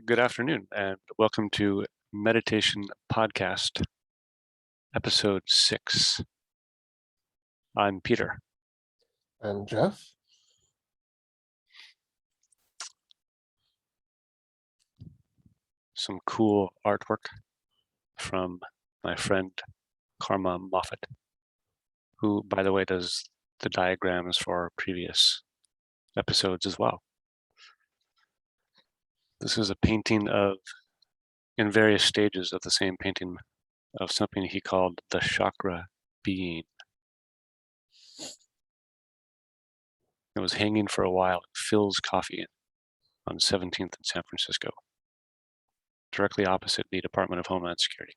Good afternoon, and welcome to Meditation.Podcast, episode 6. I'm Peter. And Jeff? Some cool artwork from my friend Karma Moffat, who, by the way, does the diagrams for our previous episodes as well. This is a painting in various stages of the same painting, of something he called the chakra being. It was hanging for a while at Phil's Coffee on 17th in San Francisco, directly opposite the Department of Homeland Security.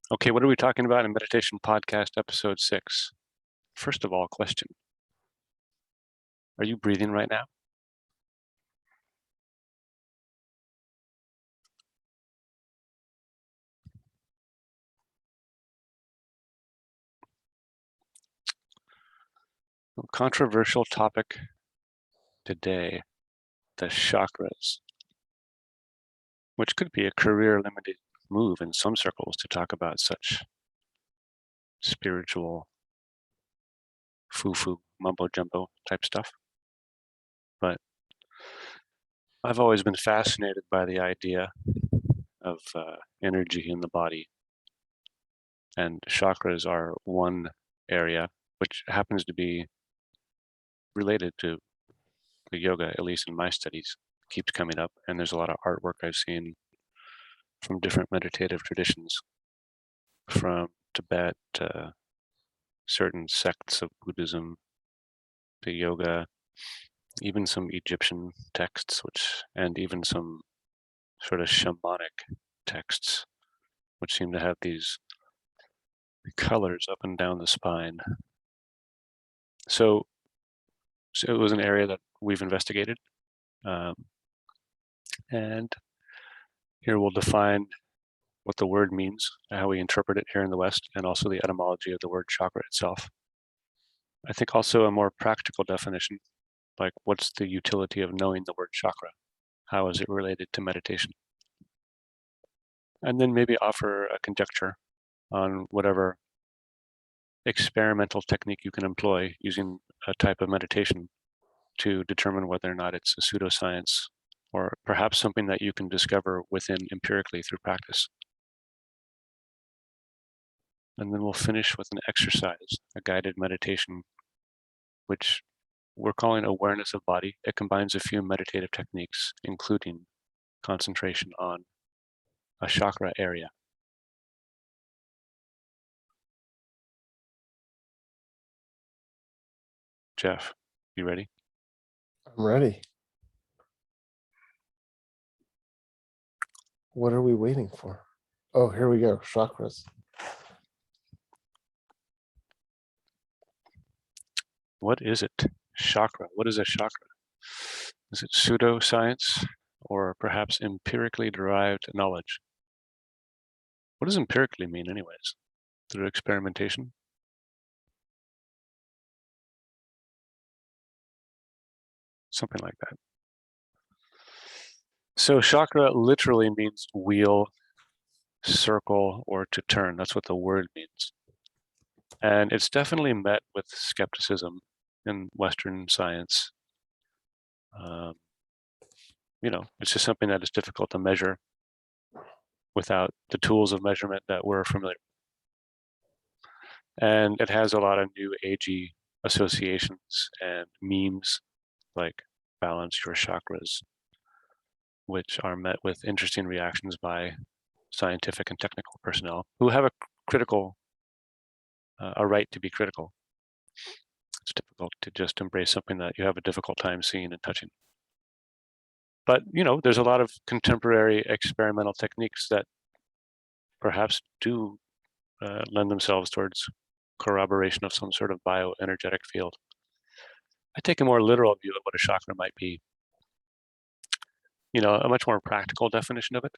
Okay, what are we talking about in Meditation.Podcast, episode 6? First of all, question. Are you breathing right now? Controversial topic today, the chakras, which could be a career-limited move in some circles to talk about such spiritual foo-foo, mumbo-jumbo type stuff. But I've always been fascinated by the idea of energy in the body. And chakras are one area which happens to be related to the yoga, at least in my studies, keeps coming up. And there's a lot of artwork I've seen from different meditative traditions, from Tibet to certain sects of Buddhism to yoga, even some Egyptian texts, and even some sort of shamanic texts, which seem to have these colors up and down the spine. So it was an area that we've investigated. And here we'll define what the word means, how we interpret it here in the West, and also the etymology of the word chakra itself. I think also a more practical definition, like what's the utility of knowing the word chakra? How is it related to meditation? And then maybe offer a conjecture on whatever experimental technique you can employ using a type of meditation to determine whether or not it's a pseudoscience or perhaps something that you can discover within empirically through practice. And then we'll finish with an exercise, a guided meditation, which we're calling awareness of body. It combines a few meditative techniques, including concentration on a chakra area. Jeff, you ready? I'm ready. What are we waiting for? Oh, here we go. Chakras. What is it? Chakra. What is a chakra? Is it pseudoscience or perhaps empirically derived knowledge? What does empirically mean anyways? Through experimentation? Something like that. So chakra literally means wheel, circle, or to turn. That's what the word means. And it's definitely met with skepticism in Western science. It's just something that is difficult to measure without the tools of measurement that we're familiar with. And it has a lot of new agey associations and memes like balance your chakras, which are met with interesting reactions by scientific and technical personnel who have a right to be critical. It's difficult to just embrace something that you have a difficult time seeing and touching. But, there's a lot of contemporary experimental techniques that perhaps do lend themselves towards corroboration of some sort of bioenergetic field. I take a more literal view of what a chakra might be. A much more practical definition of it.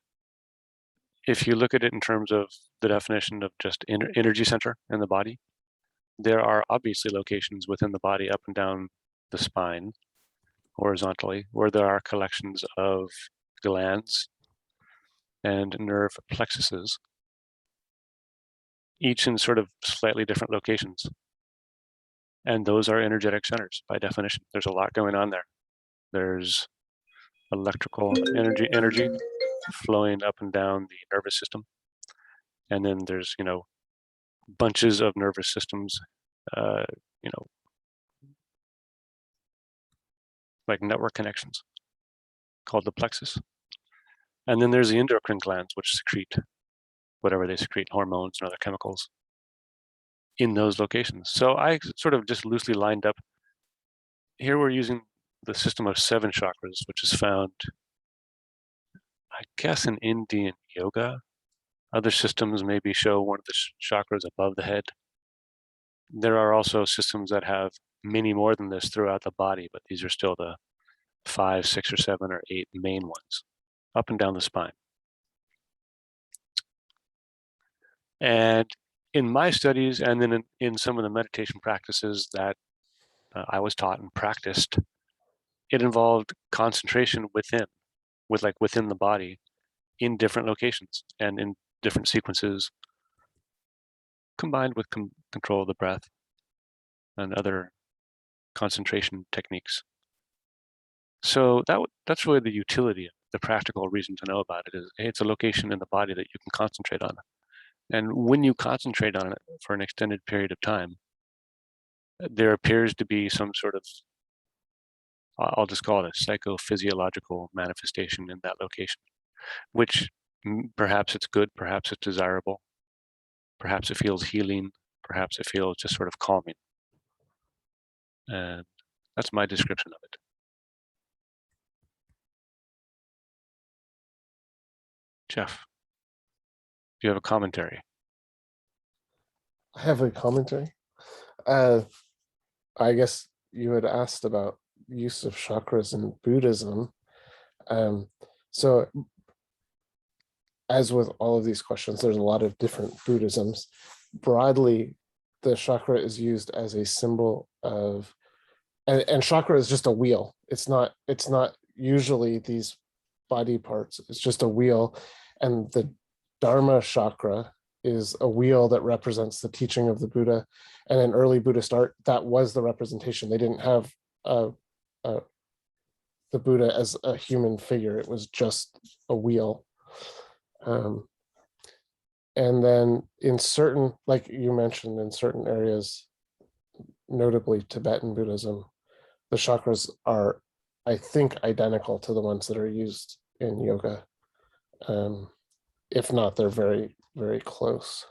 If you look at it in terms of the definition of just energy center in the body, there are obviously locations within the body up and down the spine horizontally, where there are collections of glands and nerve plexuses, each in sort of slightly different locations. And those are energetic centers by definition. There's a lot going on there. There's electrical energy flowing up and down the nervous system. And then there's, bunches of nervous systems, like network connections called the plexus. And then there's the endocrine glands, which secrete whatever they secrete, hormones and other chemicals in those locations. So I sort of just loosely lined up. Here we're using the system of 7 chakras, which is found, I guess, in Indian yoga. Other systems maybe show one of the chakras above the head. There are also systems that have many more than this throughout the body, but these are still the 5, 6, or 7, or 8 main ones up and down the spine. And in my studies, and then in some of the meditation practices that I was taught and practiced, it involved concentration within the body in different locations and in different sequences, combined with control of the breath and other concentration techniques. So that's really the utility, the practical reason to know about it is, hey, it's a location in the body that you can concentrate on. And when you concentrate on it for an extended period of time, there appears to be some sort of, I'll just call it a psychophysiological manifestation in that location, which perhaps it's good, perhaps it's desirable, perhaps it feels healing, perhaps it feels just sort of calming. And that's my description of it. Jeff, do you have a commentary? I have a commentary. I guess you had asked about use of chakras in Buddhism. So as with all of these questions, there's a lot of different Buddhisms. Broadly, the chakra is used as a symbol of, and chakra is just a wheel. It's not usually these body parts. It's just a wheel. And the Dharma Chakra is a wheel that represents the teaching of the Buddha. And in early Buddhist art, that was the representation. They didn't have the Buddha as a human figure. It was just a wheel. And then in certain, like you mentioned, in certain areas, notably Tibetan Buddhism, the chakras are, I think, identical to the ones that are used in yoga. If not, they're very, very close.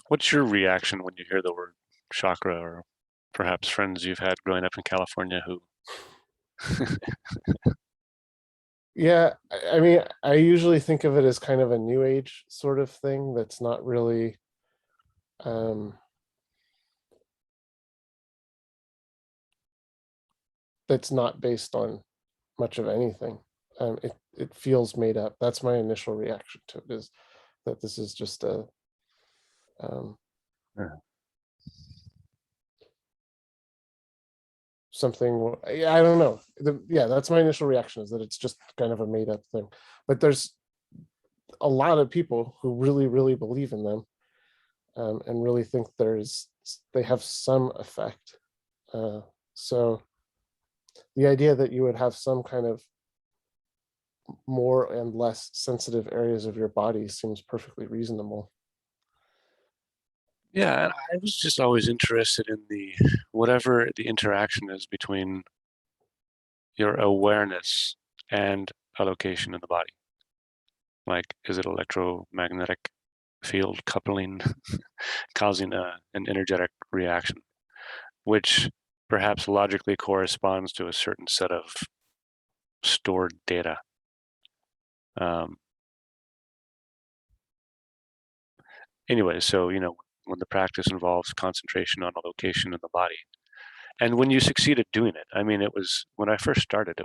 What's your reaction when you hear the word chakra, or perhaps friends you've had growing up in California who Yeah, I mean, I usually think of it as kind of a new age sort of thing that's not really that's not based on much of anything. It feels made up. That's my initial reaction to it, is that this is just a something. I don't know. That's my initial reaction, is that it's just kind of a made up thing. But there's a lot of people who really, really believe in them, and really think they have some effect. So the idea that you would have some kind of more and less sensitive areas of your body seems perfectly reasonable. Yeah, I was just always interested in whatever the interaction is between your awareness and a location in the body. Like, is it electromagnetic field coupling causing an energetic reaction, which perhaps logically corresponds to a certain set of stored data. Anyway, so, when the practice involves concentration on a location in the body, and when you succeed at doing it, I mean, it was, when I first started,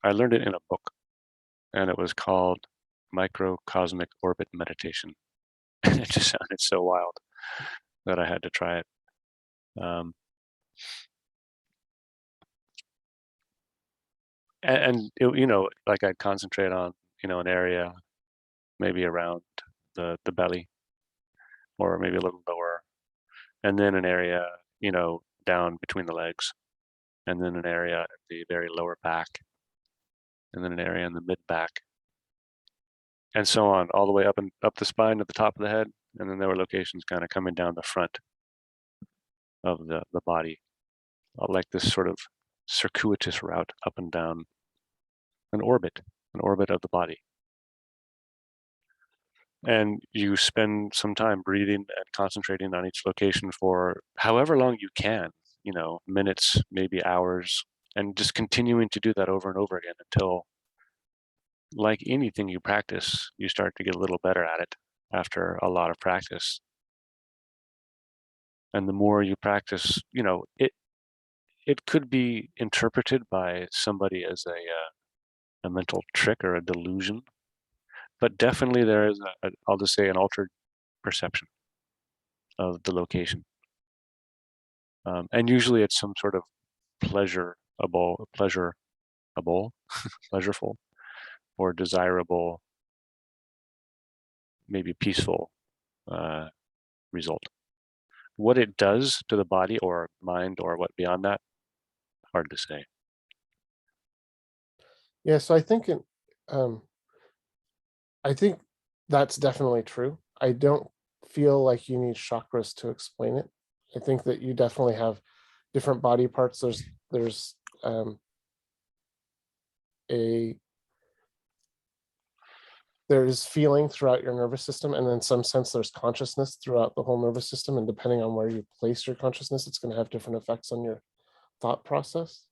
I learned it in a book, and it was called Microcosmic Orbit Meditation. And it just sounded so wild that I had to try it. Like I'd concentrate on, an area maybe around the belly, or maybe a little lower, and then an area, down between the legs, and then an area at the very lower back, and then an area in the mid back, and so on, all the way up and up the spine to the top of the head, and then there were locations kind of coming down the front of the body, like this sort of circuitous route up and down an orbit of the body. And you spend some time breathing and concentrating on each location for however long you can, minutes, maybe hours, and just continuing to do that over and over again until, like anything you practice, you start to get a little better at it after a lot of practice. And the more you practice, it could be interpreted by somebody as a mental trick or a delusion, but definitely there is I'll just say, an altered perception of the location. And usually it's some sort of pleasurable, pleasureful, or desirable, maybe peaceful result. What it does to the body or mind or what beyond that, hard to say. Yeah, so I think that's definitely true. I don't feel like you need chakras to explain it. I think that you definitely have different body parts. There's there's feeling throughout your nervous system, and in some sense there's consciousness throughout the whole nervous system, and depending on where you place your consciousness, it's going to have different effects on your thought process.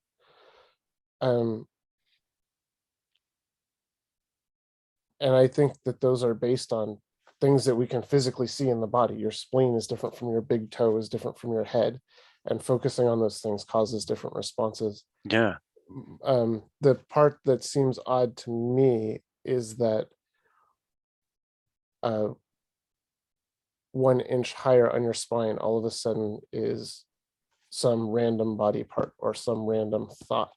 And I think that those are based on things that we can physically see in the body. Your spleen is different from your big toe, is different from your head, and focusing on those things causes different responses. Yeah. The part that seems odd to me is that 1 inch higher on your spine all of a sudden is some random body part or some random thought.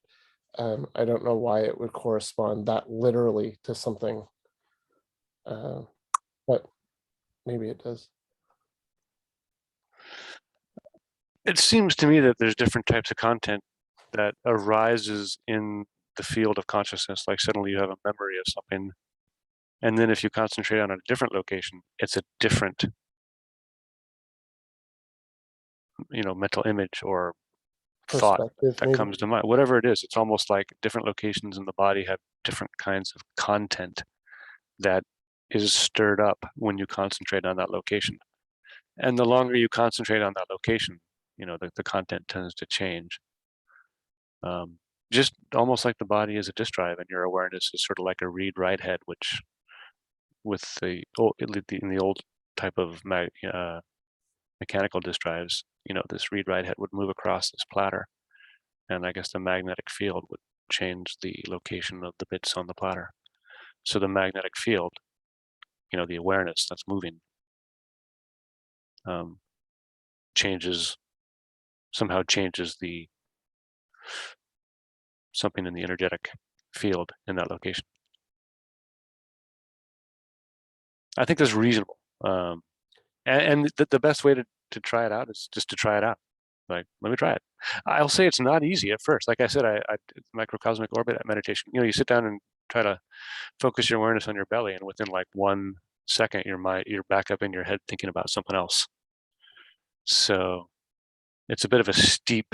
I don't know why it would correspond that literally to something, but maybe it does. It seems to me that there's different types of content that arises in the field of consciousness. Like suddenly you have a memory of something, and then if you concentrate on a different location, it's a different, mental image or thought that Maybe. comes to mind. Whatever it is, it's almost like different locations in the body have different kinds of content that is stirred up when you concentrate on that location. And the longer you concentrate on that location, the content tends to change. Just almost like the body is a disk drive, and your awareness is sort of like a read-write head, which with in the old type of mechanical disk drives, this read-write head would move across this platter, and I guess the magnetic field would change the location of the bits on the platter. So the magnetic field, the awareness that's moving, somehow changes the something in the energetic field in that location. I think that's reasonable. And the best way to try it out is just to try it out. Like, let me try it. I'll say it's not easy at first. Like I said, I microcosmic orbit meditation. You sit down and try to focus your awareness on your belly, and within like 1 second, you're back up in your head thinking about something else. So it's a bit of a steep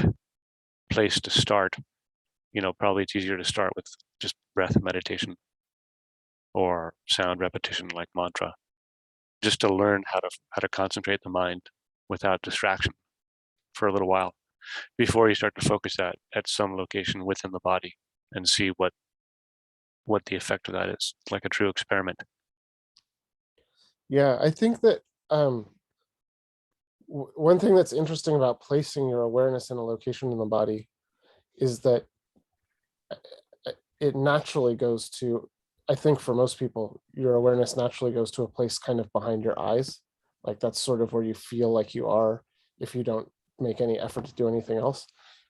place to start. Probably it's easier to start with just breath meditation or sound repetition like mantra, just to learn how to concentrate the mind without distraction for a little while before you start to focus at some location within the body and see what the effect of that is, like a true experiment. Yeah, I think that one thing that's interesting about placing your awareness in a location in the body is that it naturally goes to, I think for most people, your awareness naturally goes to a place kind of behind your eyes. Like that's sort of where you feel like you are if you don't make any effort to do anything else.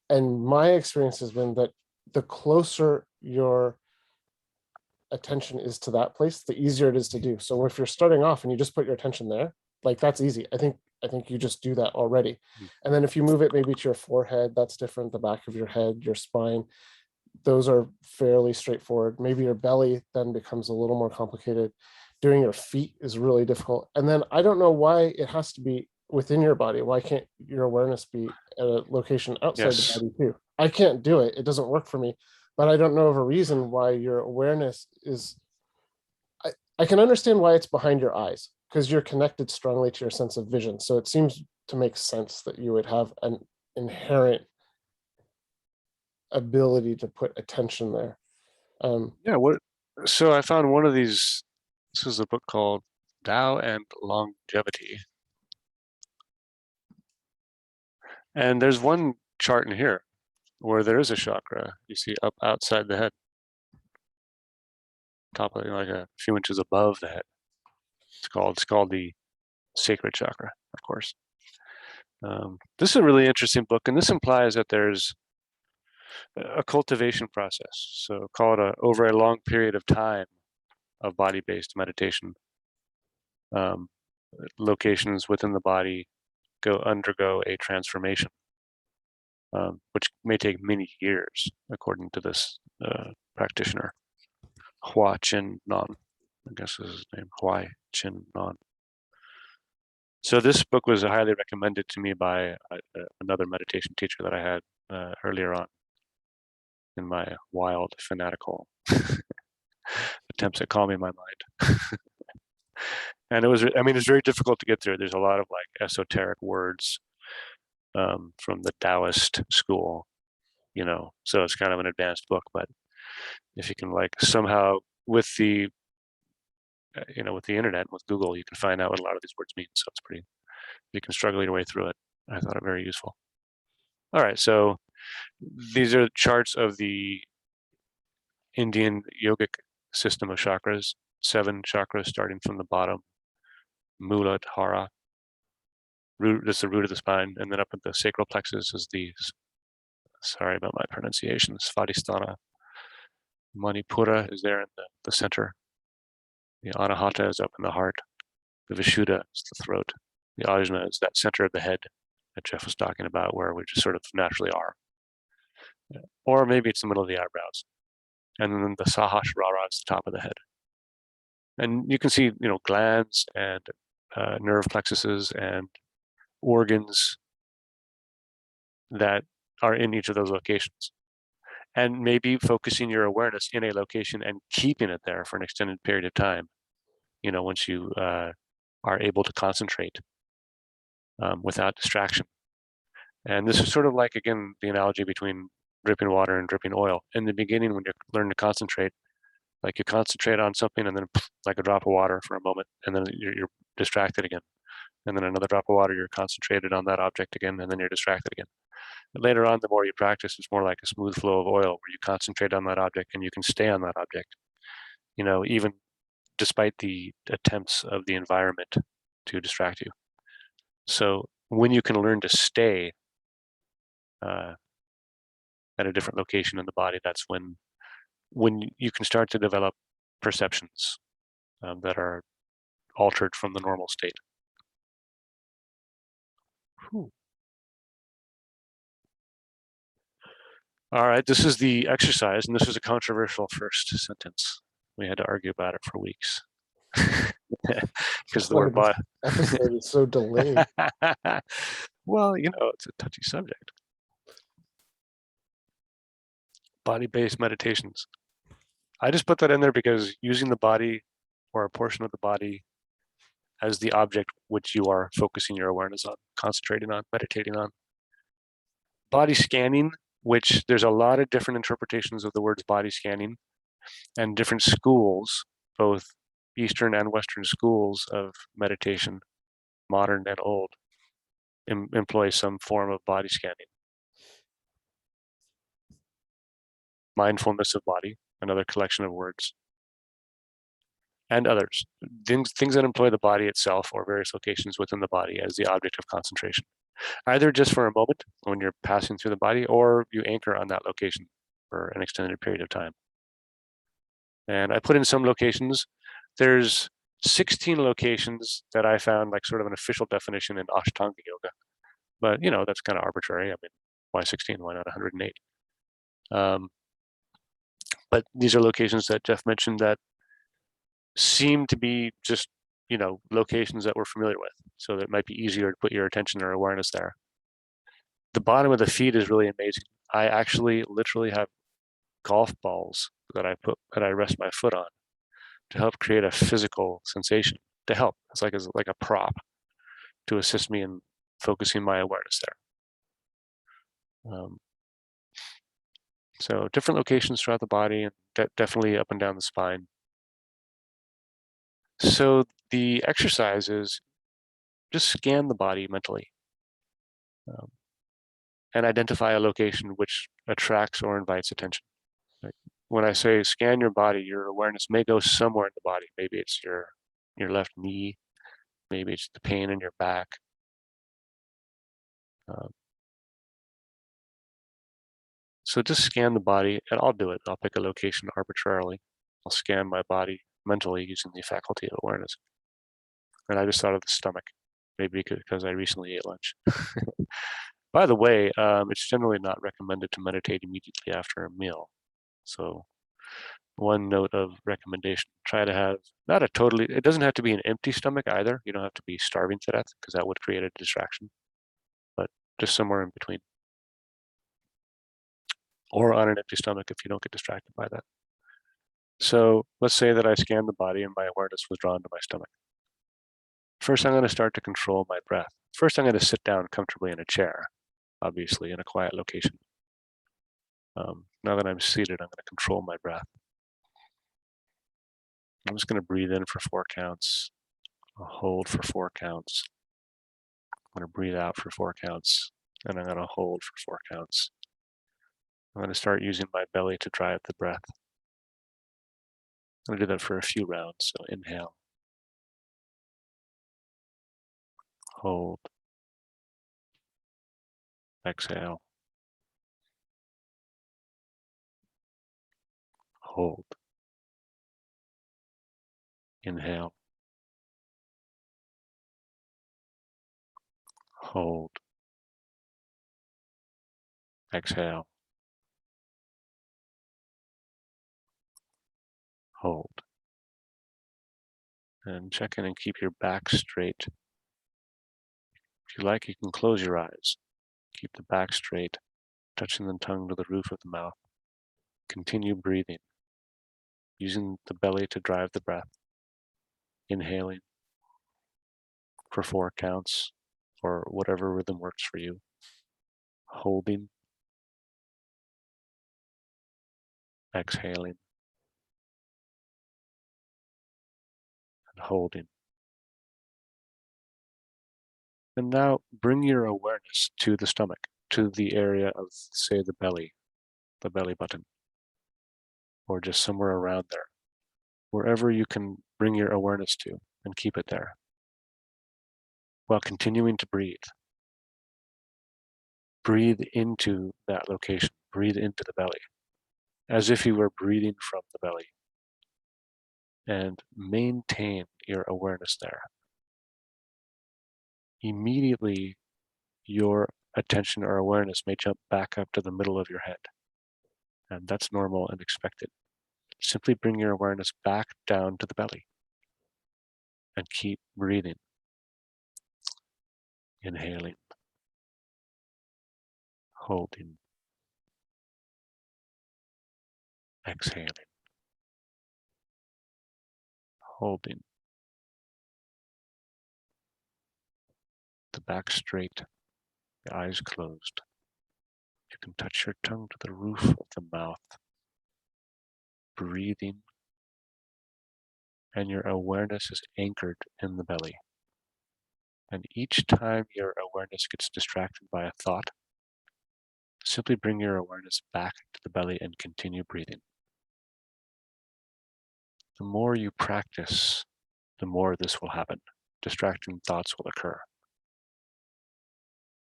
And my experience has been that the closer your attention is to that place, the easier it is to do. So if you're starting off and you just put your attention there, like that's easy. I think you just do that already. And then if you move it maybe to your forehead, that's different. The back of your head, your spine, those are fairly straightforward. Maybe your belly then becomes a little more complicated. Doing your feet is really difficult. And then I don't know why it has to be within your body. Why can't your awareness be at a location outside the body too? I can't do it. It doesn't work for me. But I don't know of a reason why your awareness is. I can understand why it's behind your eyes, because you're connected strongly to your sense of vision. So it seems to make sense that you would have an inherent ability to put attention there. So I found one of these. This is a book called Tao and Longevity. And there's one chart in here where there is a chakra, you see, up outside the head, top of, like a few inches above the head. It's called the Sacred Chakra, of course. This is a really interesting book, and this implies that there's a cultivation process. So call it over a long period of time of body-based meditation. Locations within the body undergo a transformation, which may take many years, according to this practitioner, Hua Chin Non. I guess is his name, Hua Chin Non. So this book was highly recommended to me by another meditation teacher that I had earlier on in my wild, fanatical attempts at calming my mind. And it's very difficult to get through. There's a lot of like esoteric words from the Taoist school, so it's kind of an advanced book, but if you can like somehow with the with the internet, with Google, you can find out what a lot of these words mean. So you can struggle your way through it. I thought it very useful. All right, so these are charts of the Indian yogic system of chakras, 7 chakras starting from the bottom, Muladhara, root, that's the root of the spine, and then up at the sacral plexus is sorry about my pronunciation, Svadhisthana. Manipura is there in the center. The Anahata is up in the heart. The Vishuddha is the throat. The Ajna is that center of the head that Jeff was talking about, where we just sort of naturally are. Or maybe it's the middle of the eyebrows. And then the Sahasrara is the top of the head. And you can see, glands and nerve plexuses and organs that are in each of those locations. And maybe focusing your awareness in a location and keeping it there for an extended period of time, once you are able to concentrate without distraction. And this is sort of like, again, the analogy between dripping water and dripping oil. In the beginning, when you're learning to concentrate, like you concentrate on something and then like a drop of water for a moment, and then you're distracted again. And then another drop of water, you're concentrated on that object again, and then you're distracted again. But later on, the more you practice, it's more like a smooth flow of oil where you concentrate on that object and you can stay on that object, even despite the attempts of the environment to distract you. So when you can learn to stay at a different location in the body, that's when you can start to develop perceptions that are altered from the normal state. Whew. All right, this is the exercise, and this was a controversial first sentence. We had to argue about it for weeks. Because the word body episode is so delayed. Well, it's a touchy subject. Body-based meditations. I just put that in there because using the body or a portion of the body as the object which you are focusing your awareness on, concentrating on, meditating on. Body scanning, which there's a lot of different interpretations of the words body scanning, and different schools, both Eastern and Western schools of meditation, modern and old, employ some form of body scanning. Mindfulness of body, another collection of words, and others. Things that employ the body itself or various locations within the body as the object of concentration. either just for a moment when you're passing through the body, or you anchor on that location for an extended period of time. And I put in some locations. There's 16 locations that I found like sort of an official definition in Ashtanga yoga. But, that's kind of arbitrary. I mean, why 16? Why not 108? But these are locations that Jeff mentioned that seem to be just, locations that we're familiar with. So that it might be easier to put your attention or awareness there. The bottom of the feet is really amazing. I actually literally have golf balls that I rest my foot on to help create a physical sensation, to help. It's like a prop to assist me in focusing my awareness there. So different locations throughout the body, and definitely up and down the spine. So the exercise is just scan the body mentally and identify a location which attracts or invites attention. Like when I say scan your body, your awareness may go somewhere in the body. Maybe it's your left knee, maybe it's the pain in your back. So just scan the body, and I'll do it. I'll pick a location arbitrarily. I'll scan my body mentally using the faculty of awareness. And I just thought of the stomach, maybe because I recently ate lunch. By the way, it's generally not recommended to meditate immediately after a meal. So one note of recommendation, try to have it doesn't have to be an empty stomach either. You don't have to be starving to death, because that would create a distraction, but just somewhere in between. Or on an empty stomach if you don't get distracted by that. So let's say that I scanned the body and my awareness was drawn to my stomach. First, I'm going to start to control my breath. First, I'm going to sit down comfortably in a chair, obviously in a quiet location. Now that I'm seated, I'm going to control my breath. I'm just going to breathe in for 4 counts. I'll hold for 4 counts. I'm going to breathe out for 4 counts, and I'm going to hold for 4 counts. I'm going to start using my belly to drive the breath. I'm going to do that for a few rounds. So inhale, hold, exhale, hold, inhale, hold, exhale, hold. And check in and keep your back straight. If you like, you can close your eyes. Keep the back straight, touching the tongue to the roof of the mouth. Continue breathing, using the belly to drive the breath. Inhaling for 4 counts, or whatever rhythm works for you. Holding, exhaling, and holding. And now bring your awareness to the stomach, to the area of, say, the belly button, or just somewhere around there, wherever you can bring your awareness to and keep it there, while continuing to breathe. Breathe into that location, breathe into the belly, as if you were breathing from the belly, and maintain your awareness there. Immediately, your attention or awareness may jump back up to the middle of your head, and that's normal and expected. Simply bring your awareness back down to the belly and keep breathing. Inhaling, holding, exhaling, holding. The back straight, the eyes closed. You can touch your tongue to the roof of the mouth, breathing, and your awareness is anchored in the belly. And each time your awareness gets distracted by a thought, simply bring your awareness back to the belly and continue breathing. The more you practice, the more this will happen. Distracting thoughts will occur.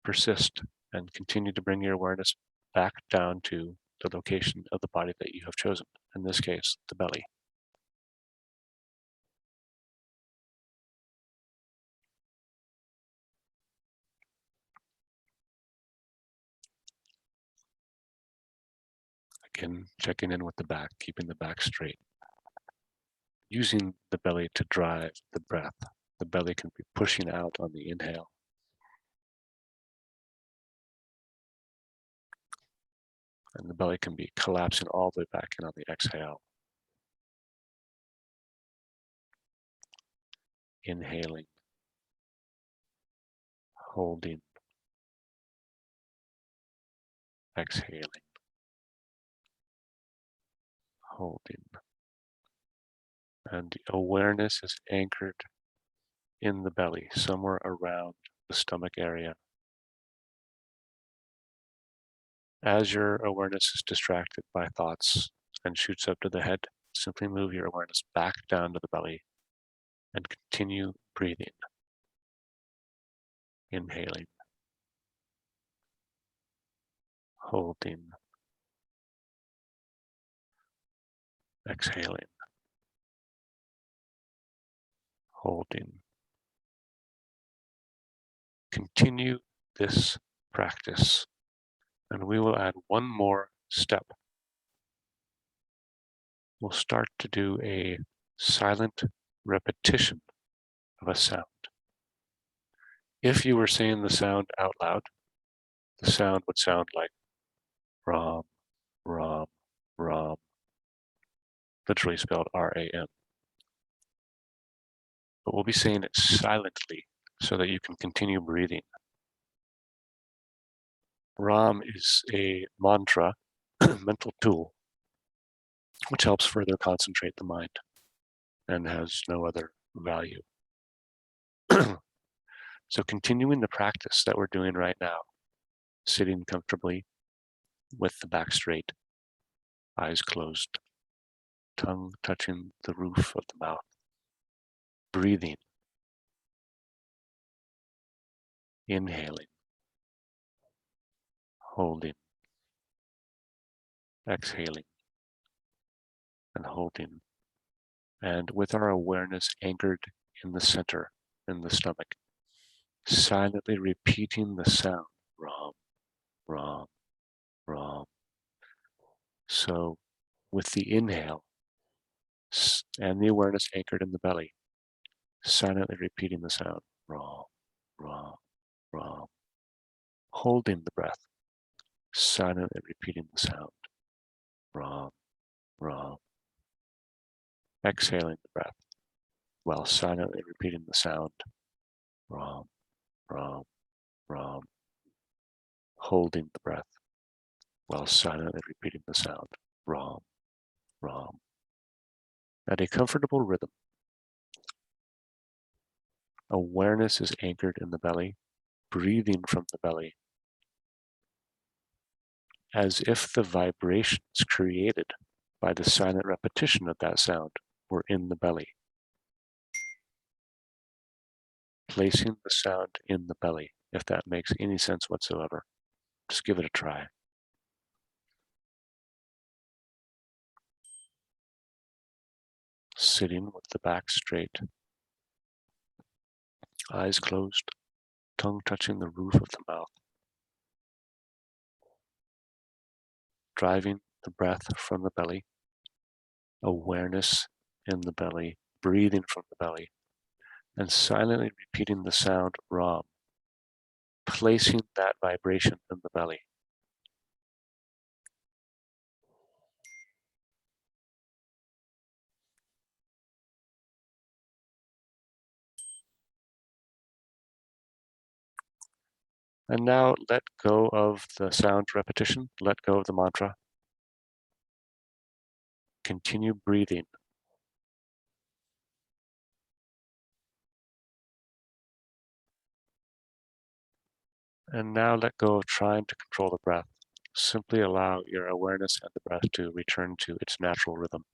persist and continue to bring your awareness back down to the location of the body that you have chosen, in this case, the belly. Again, checking in with the back, keeping the back straight. Using the belly to drive the breath. The belly can be pushing out on the inhale. And the belly can be collapsing all the way back in on the exhale. Inhaling, holding, exhaling, holding. And the awareness is anchored in the belly, somewhere around the stomach area. As your awareness is distracted by thoughts and shoots up to the head, simply move your awareness back down to the belly and continue breathing. Inhaling, holding, exhaling, holding. Continue this practice, and we will add one more step. We'll start to do a silent repetition of a sound. If you were saying the sound out loud, the sound would sound like Ram, Ram, Ram, literally spelled R-A-M. But we'll be saying it silently so that you can continue breathing. Ram is a mantra, mental tool, which helps further concentrate the mind and has no other value. So continuing the practice that we're doing right now, sitting comfortably with the back straight, eyes closed, tongue touching the roof of the mouth, breathing, inhaling, holding, exhaling, and holding. And with our awareness anchored in the center, in the stomach, silently repeating the sound, Ram, Ram, Ram. So with the inhale and the awareness anchored in the belly, silently repeating the sound, Ram, Ram, Ram. Holding the breath, silently repeating the sound, Ram, Ram. Exhaling the breath while silently repeating the sound, Ram, Ram, Ram. Holding the breath while silently repeating the sound, Ram, Ram. At a comfortable rhythm, awareness is anchored in the belly, breathing from the belly, as if the vibrations created by the silent repetition of that sound were in the belly. Placing the sound in the belly, if that makes any sense whatsoever. Just give it a try. Sitting with the back straight, eyes closed, tongue touching the roof of the mouth. Driving the breath from the belly, awareness in the belly, breathing from the belly, and silently repeating the sound Ram, placing that vibration in the belly. And now let go of the sound repetition, let go of the mantra. Continue breathing. And now let go of trying to control the breath. Simply allow your awareness and the breath to return to its natural rhythm.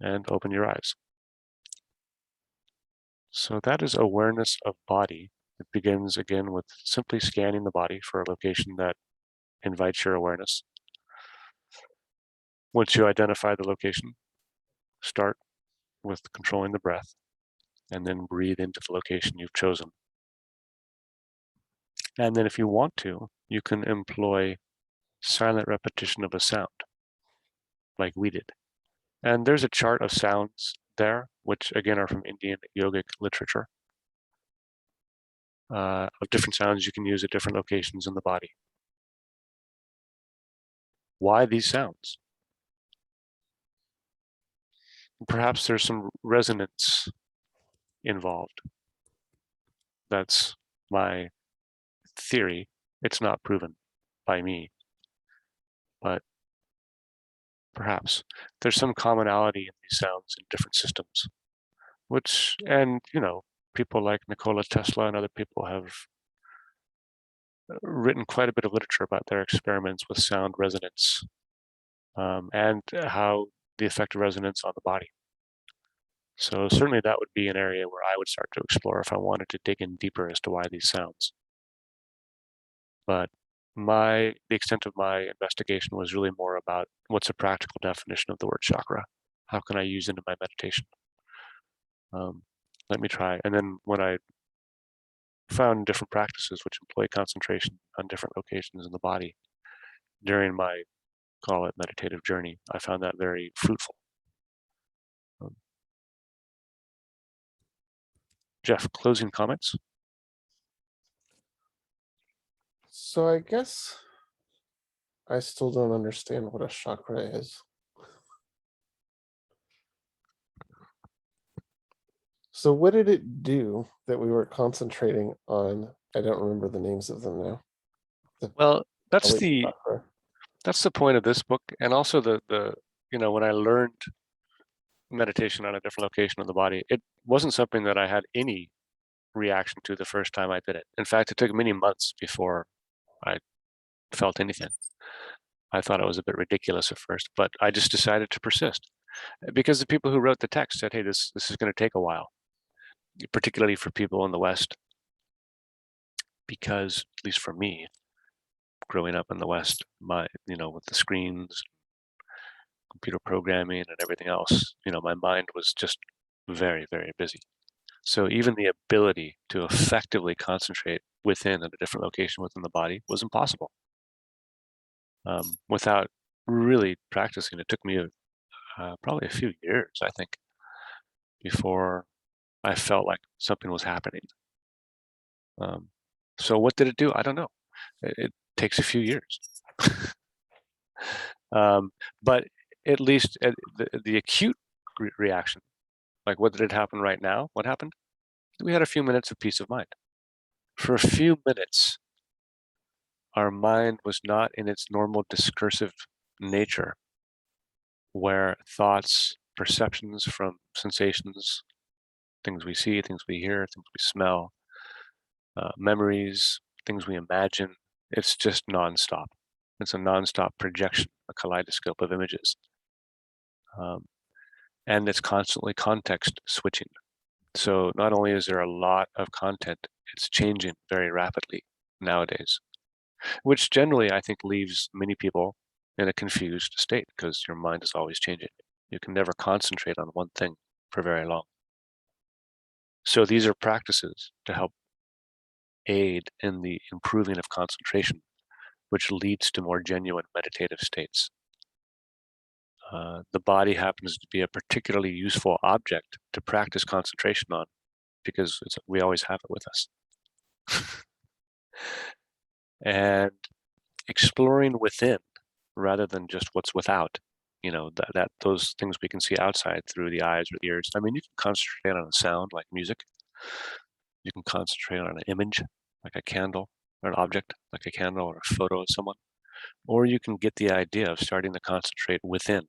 and open your eyes. So that is awareness of body. It begins again with simply scanning the body for a location that invites your awareness. Once you identify the location, start with controlling the breath and then breathe into the location you've chosen. And then if you want to, you can employ silent repetition of a sound like we did. And there's a chart of sounds there, which again are from Indian yogic literature, of different sounds you can use at different locations in the body. Why these sounds? Perhaps there's some resonance involved. That's my theory. It's not proven by me, but perhaps there's some commonality in these sounds in different systems, which, and people like Nikola Tesla and other people have written quite a bit of literature about their experiments with sound resonance, and how the effect of resonance on the body. So certainly that would be an area where I would start to explore if I wanted to dig in deeper as to why these sounds. But the extent of my investigation was really more about what's a practical definition of the word chakra? How can I use it in my meditation? Let me try. And then when I found different practices which employ concentration on different locations in the body during my, call it, meditative journey, I found that very fruitful. Jeff, closing comments? So I guess I still don't understand what a chakra is. So what did it do that we were concentrating on? I don't remember the names of them now. Well, that's Belly the chakra. that's the point of this book, and also the when I learned meditation on a different location of the body, it wasn't something that I had any reaction to the first time I did it. In fact, it took many months before I felt anything. I thought it was a bit ridiculous at first, but I just decided to persist because the people who wrote the text said, hey, this is going to take a while, particularly for people in the West, because at least for me, growing up in the West, with the screens, computer programming and everything else, my mind was just very, very busy. So even the ability to effectively concentrate within at a different location within the body was impossible. Without really practicing, it took me probably a few years, I think, before I felt like something was happening. So what did it do? I don't know. It takes a few years. But at least the acute reaction, like what did happen right now? What happened? We had a few minutes of peace of mind. For a few minutes, our mind was not in its normal discursive nature, where thoughts, perceptions from sensations, things we see, things we hear, things we smell, memories, things we imagine, it's just nonstop. It's a nonstop projection, a kaleidoscope of images. And it's constantly context switching. So not only is there a lot of content, it's changing very rapidly nowadays, which generally I think leaves many people in a confused state because your mind is always changing. You can never concentrate on one thing for very long. So these are practices to help aid in the improving of concentration, which leads to more genuine meditative states. The body happens to be a particularly useful object to practice concentration on because we always have it with us. And exploring within rather than just what's without, that those things we can see outside through the eyes or the ears. I mean, you can concentrate on a sound like music. You can concentrate on an image like a candle or an object like a candle or a photo of someone. Or you can get the idea of starting to concentrate within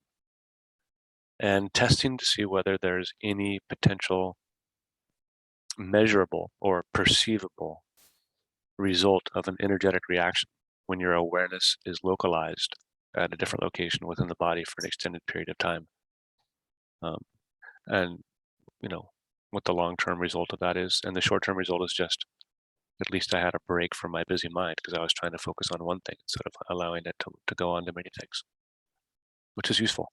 and testing to see whether there's any potential measurable or perceivable result of an energetic reaction when your awareness is localized at a different location within the body for an extended period of time. um, and what the long-term result of that is. And the short-term result is just, at least I had a break from my busy mind, because I was trying to focus on one thing instead of allowing it to go on to many things, which is useful.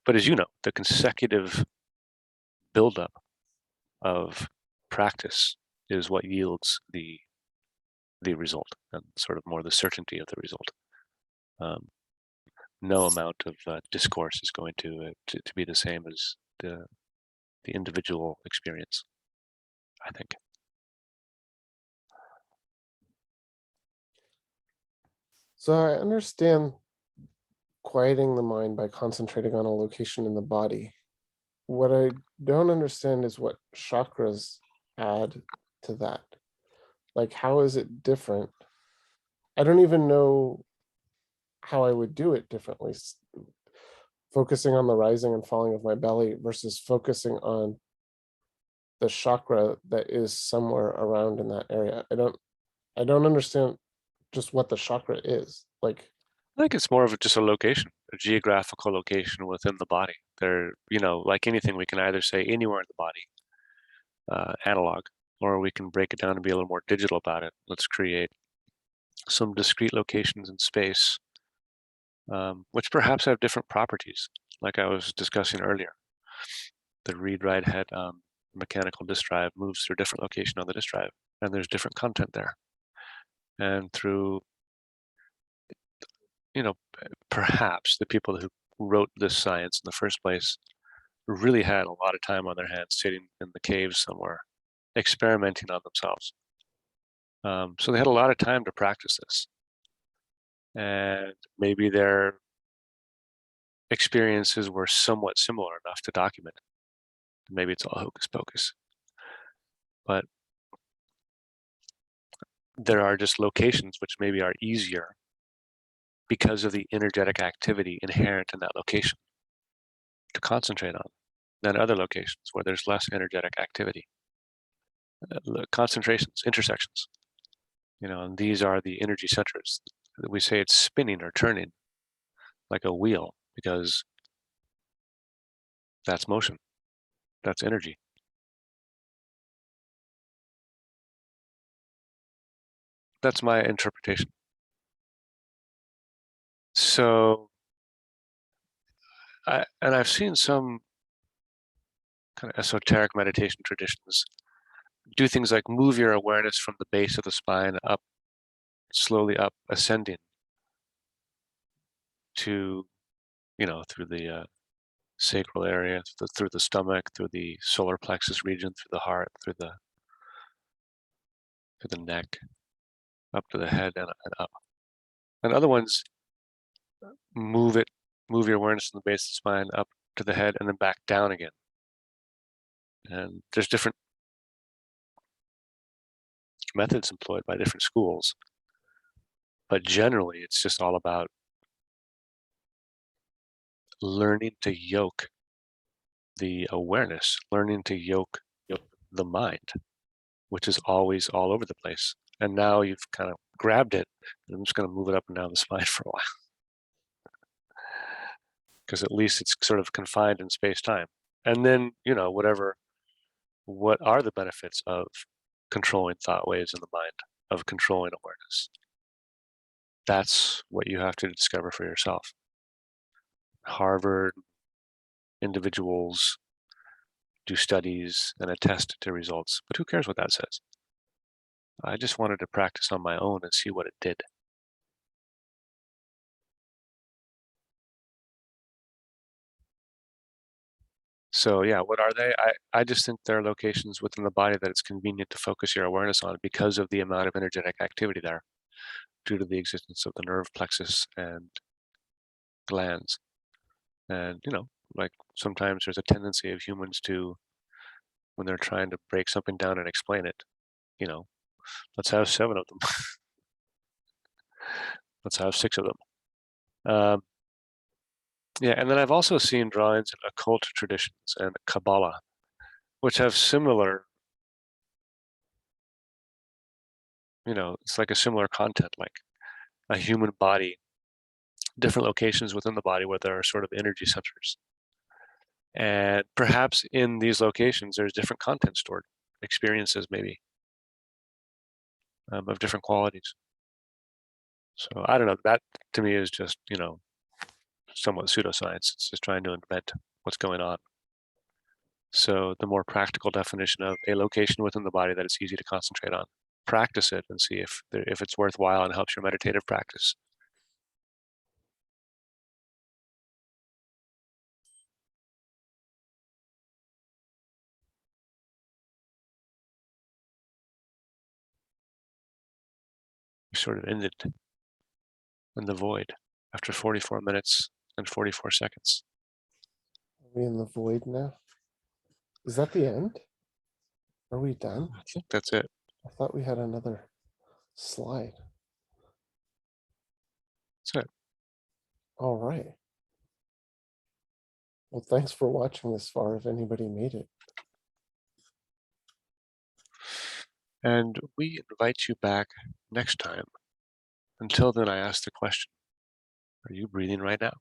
But as you know, the consecutive buildup of practice is what yields the result, and sort of more the certainty of the result. No amount of discourse is going to be the same as the individual experience, I think. So I understand quieting the mind by concentrating on a location in the body. What I don't understand is what chakras add to that. Like, how is it different? I don't even know how I would do it differently. Focusing on the rising and falling of my belly versus focusing on the chakra that is somewhere around in that area. I don't understand just what the chakra is. Like, I think it's more of just a location, a geographical location within the body. There, like anything, we can either say anywhere in the body, analog, or we can break it down and be a little more digital about it. Let's create some discrete locations in space, which perhaps have different properties, like I was discussing earlier. The read-write head mechanical disk drive moves through a different location on the disk drive, and there's different content there. And through, perhaps the people who wrote this science in the first place really had a lot of time on their hands sitting in the caves somewhere, experimenting on themselves. So they had a lot of time to practice this. And maybe their experiences were somewhat similar enough to document it. Maybe it's all hocus pocus. But there are just locations which maybe are easier because of the energetic activity inherent in that location to concentrate on than other locations where there's less energetic activity. Concentrations, intersections, and these are the energy centers. We say it's spinning or turning like a wheel because that's motion, that's energy. That's my interpretation. So, I've seen some kind of esoteric meditation traditions do things like move your awareness from the base of the spine up, slowly up, ascending to, through the sacral area, through the stomach, through the solar plexus region, through the heart, through the neck, up to the head and up. And other ones move your awareness from the base of the spine up to the head and then back down again. And there's different methods employed by different schools, but generally it's just all about learning to yoke the awareness, learning to yoke the mind, which is always all over the place. And now you've kind of grabbed it, and I'm just going to move it up and down the spine for a while, because at least it's sort of confined in space-time. And then, what are the benefits of controlling thought waves in the mind, of controlling awareness? That's what you have to discover for yourself. Harvard individuals do studies and attest to results, but who cares what that says? I just wanted to practice on my own and see what it did. So yeah, what are they? I just think there are locations within the body that it's convenient to focus your awareness on because of the amount of energetic activity there, due to the existence of the nerve plexus and glands. And, like sometimes there's a tendency of humans to, when they're trying to break something down and explain it, let's have 7 of them. Let's have 6 of them. Yeah, and then I've also seen drawings in occult traditions and Kabbalah, which have similar, it's like a similar content, like a human body, different locations within the body where there are sort of energy centers. And perhaps in these locations, there's different content stored, experiences maybe, of different qualities. So I don't know, that to me is just, somewhat pseudoscience. It's just trying to invent what's going on. So the more practical definition of a location within the body that it's easy to concentrate on, practice it and see if it's worthwhile and helps your meditative practice. We sort of ended in the void after 44 minutes and 44 seconds. Are we in the void now? Is that the end? Are we done? I think that's it. I thought we had another slide. That's it. All right. Well, thanks for watching this far, if anybody made it. And we invite you back next time. Until then, I ask the question, are you breathing right now?